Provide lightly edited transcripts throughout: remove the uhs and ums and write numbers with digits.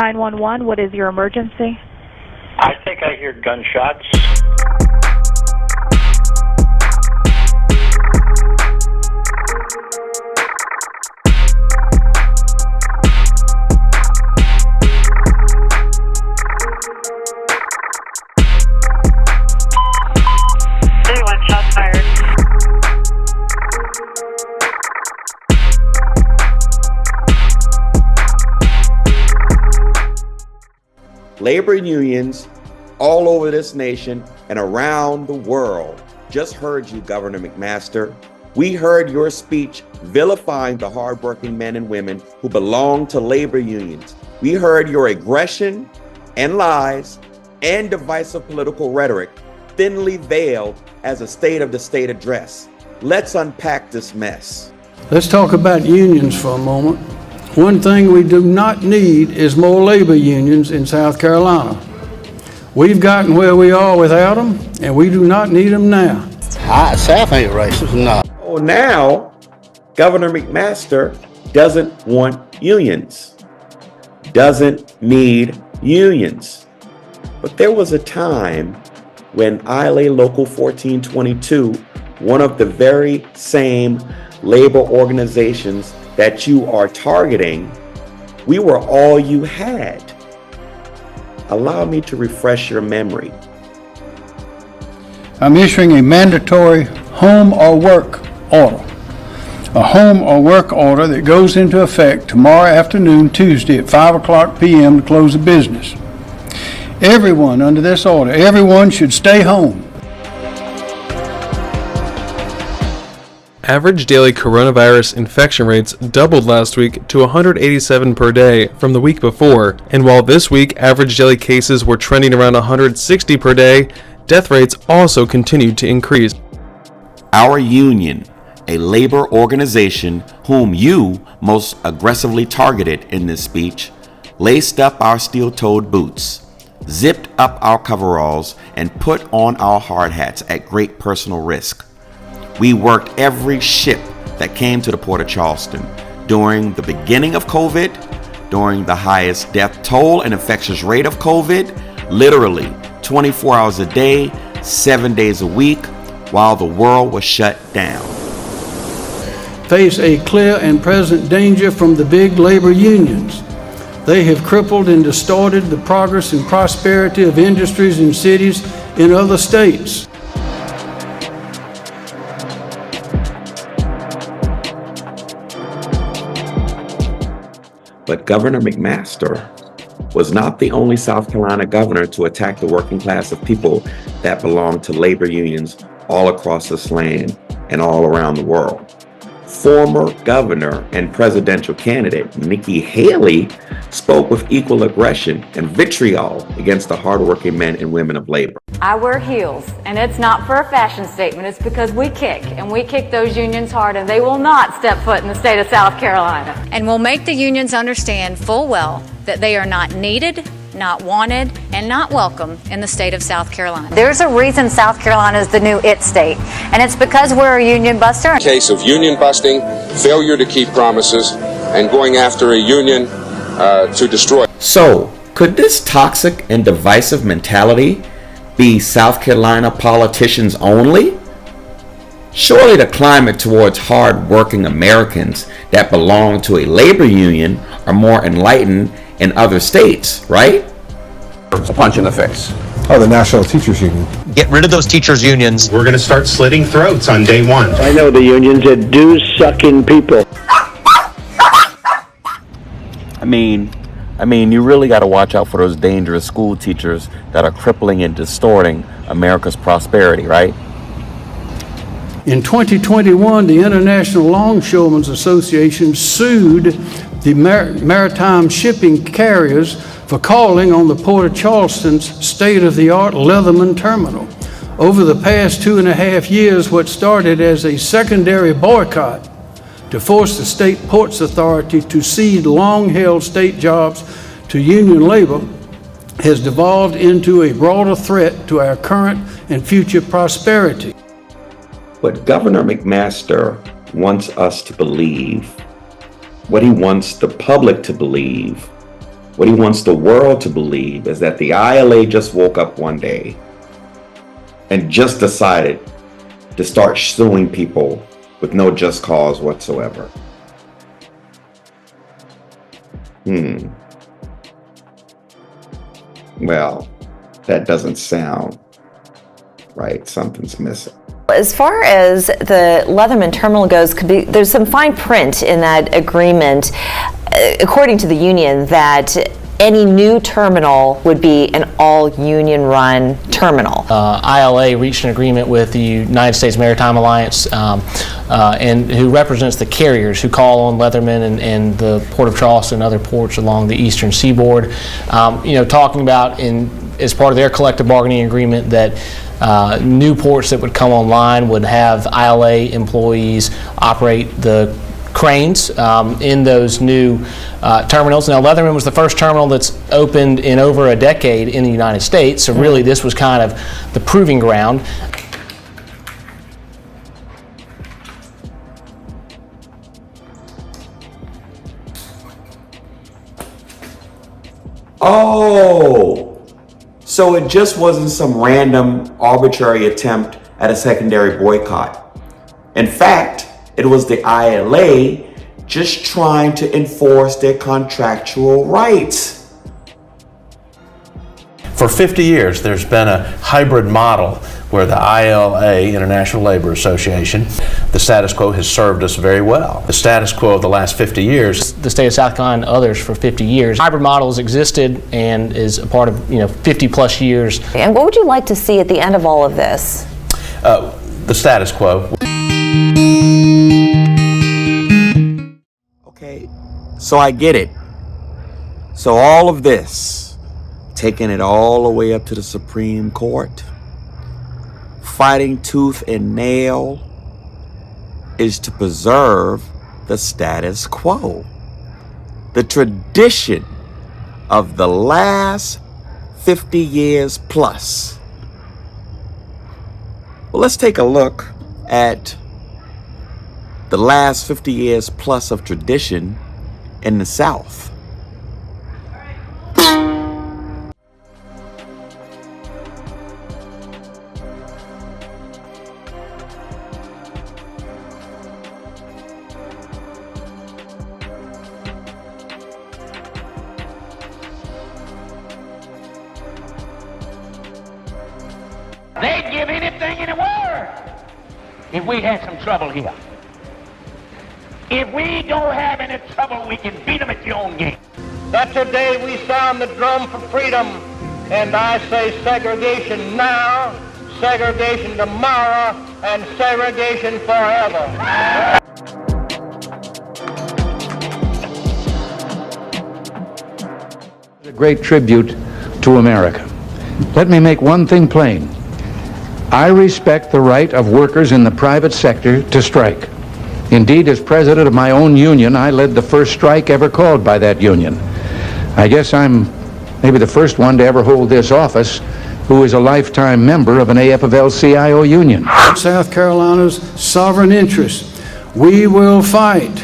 911, what is your emergency? I think I hear gunshots. Shotsfired. Labor unions all over this nation and around the world just heard you, Governor McMaster. We heard your speech vilifying the hardworking men and women who belong to labor unions. We heard your aggression and lies and divisive political rhetoric thinly veiled as a State of the State address. Let's unpack this mess. Let's talk about unions for a moment. One thing we do not need is more labor unions in South Carolina. We've gotten where we are without them, and we do not need them now. South ain't racist, no. Oh, now Governor McMaster doesn't want unions, doesn't need unions. But there was a time when ILA Local 1422, one of the very same labor organizations that you are targeting, we were all you had. Allow me to refresh your memory. I'm issuing a mandatory home or work order. A home or work order that goes into effect tomorrow afternoon, Tuesday at 5 o'clock p.m. to close the business. Everyone under this order, everyone should stay home. Average daily coronavirus infection rates doubled last week to 187 per day from the week before, and while this week average daily cases were trending around 160 per day, death rates also continued to increase. Our union, a labor organization whom you most aggressively targeted in this speech, laced up our steel-toed boots, zipped up our coveralls, and put on our hard hats at great personal risk. We worked every ship that came to the Port of Charleston during the beginning of COVID, during the highest death toll and infectious rate of COVID, literally 24 hours a day, 7 days a week, while the world was shut down. Face a clear and present danger from the big labor unions. They have crippled and distorted the progress and prosperity of industries and cities in other states. But Governor McMaster was not the only South Carolina governor to attack the working class of people that belong to labor unions all across this land and all around the world. Former governor and presidential candidate Nikki Haley spoke with equal aggression and vitriol against the hardworking men and women of labor. I wear heels, and it's not for a fashion statement. It's because we kick, and we kick those unions hard, and they will not step foot in the state of South Carolina. And we'll make the unions understand full well that they are not needed, not wanted, and not welcome in the state of South Carolina. There's a reason South Carolina is the new it state, and it's because we're a union buster. In case of union busting, failure to keep promises, and going after a union to destroy. So, could this toxic and divisive mentality be South Carolina politicians only? Surely the climate towards hard-working Americans that belong to a labor union are more enlightened in other states, right? It's a punch in the face. Oh, the National Teachers Union. Get rid of those teachers' unions. We're going to start slitting throats on day one. I know the unions are dues-sucking people. I mean, you really got to watch out for those dangerous school teachers that are crippling and distorting America's prosperity, right? In 2021, the International Longshoremen's Association sued the maritime shipping carriers for calling on the Port of Charleston's state-of-the-art Leatherman terminal. Over the past 2.5 years, what started as a secondary boycott to force the state ports authority to cede long-held state jobs to union labor has devolved into a broader threat to our current and future prosperity. What Governor McMaster wants us to believe, what he wants the public to believe, What he wants the world to believe is that the ILA just woke up one day and just decided to start suing people with no just cause whatsoever. Well, that doesn't sound right. Something's missing. As far as the Leatherman terminal goes, there's some fine print in that agreement, according to the union, that any new terminal would be an all-union-run terminal. ILA reached an agreement with the United States Maritime Alliance, and who represents the carriers who call on Leatherman and the Port of Charleston and other ports along the eastern seaboard. Talking about as part of their collective bargaining agreement that new ports that would come online would have ILA employees operate the cranes in those new terminals. Now, Leatherman was the first terminal that's opened in over a decade in the United States, so really this was kind of the proving ground. Oh, so it just wasn't some random arbitrary attempt at a secondary boycott. In fact, it was the ILA just trying to enforce their contractual rights. For 50 years, there's been a hybrid model where the ILA, International Labor Association, the status quo has served us very well. The status quo of the last 50 years. The state of South Carolina and others for 50 years. Hybrid model has existed and is a part of 50 plus years. And what would you like to see at the end of all of this? The status quo. Okay, so I get it. So all of this, taking it all the way up to the Supreme Court, fighting tooth and nail, is to preserve the status quo, the tradition of the last 50 years plus. Well, let's take a look at the last 50 years plus of tradition in the South. They'd give anything in the world if we had some trouble here. If we don't have any trouble, we can beat them at your own game. That today we sound the drum for freedom, and I say segregation now, segregation tomorrow, and segregation forever. A great tribute to America. Let me make one thing plain. I respect the right of workers in the private sector to strike. Indeed, as president of my own union, I led the first strike ever called by that union. I guess I'm maybe the first one to ever hold this office who is a lifetime member of an AFL-CIO union. South Carolina's sovereign interest. We will fight.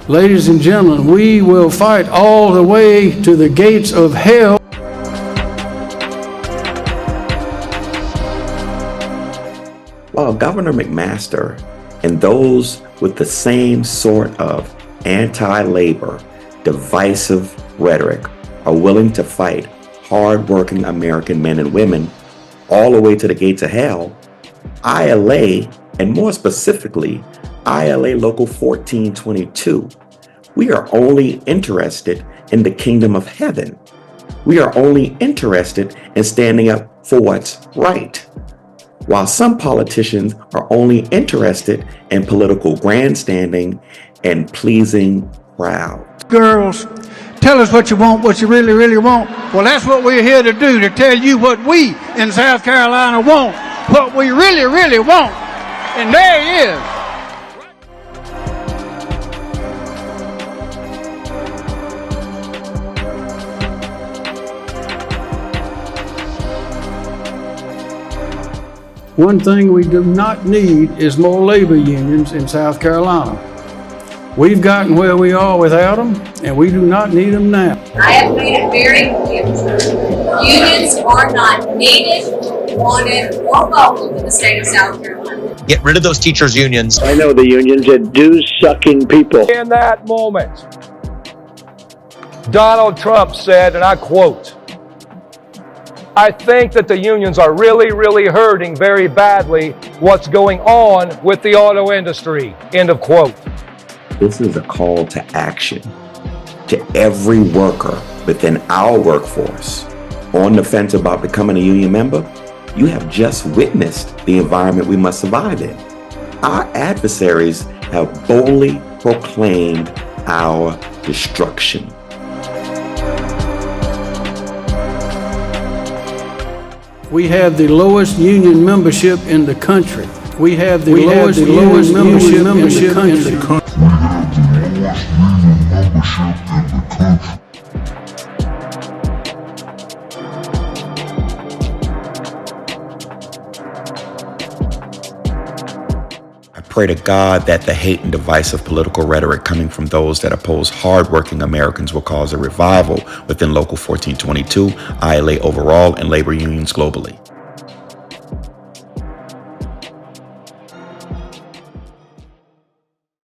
Ladies and gentlemen, we will fight all the way to the gates of hell. Well, Governor McMaster and those with the same sort of anti-labor, divisive rhetoric are willing to fight hard-working American men and women all the way to the gates of hell, ILA, and more specifically, ILA Local 1422. We are only interested in the kingdom of heaven. We are only interested in standing up for what's right. While some politicians are only interested in political grandstanding and pleasing crowds. Girls, tell us what you want, what you really, really want. Well, that's what we're here to do, to tell you what we in South Carolina want, what we really, really want. And there he is. One thing we do not need is more labor unions in South Carolina. We've gotten where we are without them, and we do not need them now. I have made it very clear. Unions are not needed, wanted, or welcome in the state of South Carolina. Get rid of those teachers' unions. I know the unions are dues-sucking people. In that moment, Donald Trump said, and I quote, "I think that the unions are really, really hurting very badly what's going on with the auto industry." End of quote. This is a call to action to every worker within our workforce on the fence about becoming a union member. You have just witnessed the environment we must survive in. Our adversaries have boldly proclaimed our destruction. We have the lowest union membership in the country. We have the lowest union membership in the country. I pray to God that the hate and divisive political rhetoric coming from those that oppose hardworking Americans will cause a revival within Local 1422, ILA overall, and labor unions globally.